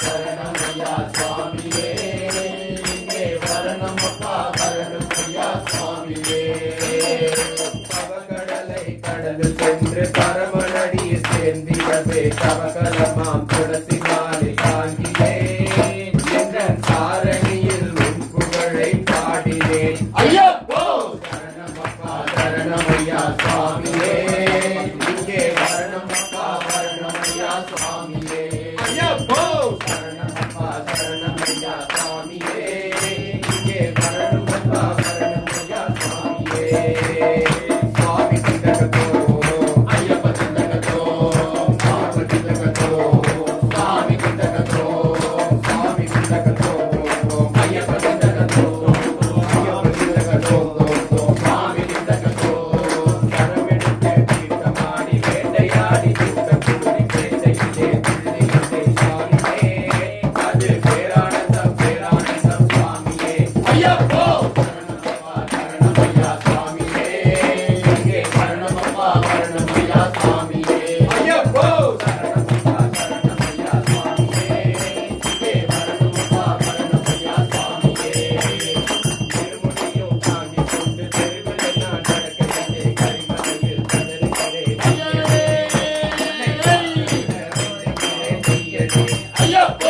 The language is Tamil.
சரணமையா சுவாமியே இங்கே வரணமப்பா வரணுமையா சுவாமியே பவகடலை கடந்து சென்று பரமனடியை சேர்ந்திடவே கவகலமாம் துளசி மாலை தாங்கியே என்ற சாரணியில் உன் புகழை பாடினேன் ஐயப்போ சரணமப்பா சரணமையா சுவாமியே இங்கே வரணமப்பா வரணுமையா சுவாமியே ஐயப்போ சரணமப்பா சரணமையா சுவாமியே இங்கே வரணுமப்பா வரணுமையா சுவாமியே சுவாமி திண்டகத்தோ ஐயப்ப திண்டகத்தோ பாப திண்டகத்தோ சுவாமி திண்டகத்தோ சுவாமி திண்டகத்தோ ஐயப்ப திண்டகத்தோ ஐயப்ப திண்டகத்தோ சுவாமி திண்டகத்தோ கரமெடுத்து தீர்த்தமாடி வேட்டையாடி திண்டக்கூடி வேட்டையிலே துள்ளியிலே சுவாமியே அது பேரானந்தம் பேரானந்தம் சுவாமியே ஐயப்போ சரணமப்பா சரணமையா சுவாமியே இங்கே சரணமப்பா சரணமையா சுவாமியே ஐயப்போ சரணமப்பா சரணமையா சுவாமியே இங்கே சரணமப்பா சரணமையா சுவாமியே திருமுடியோ தாண்டி கொண்டு தெருவில் நான் நடக்கிறதே கரிமலையில் கதறுகிறேன் ஐயப்போ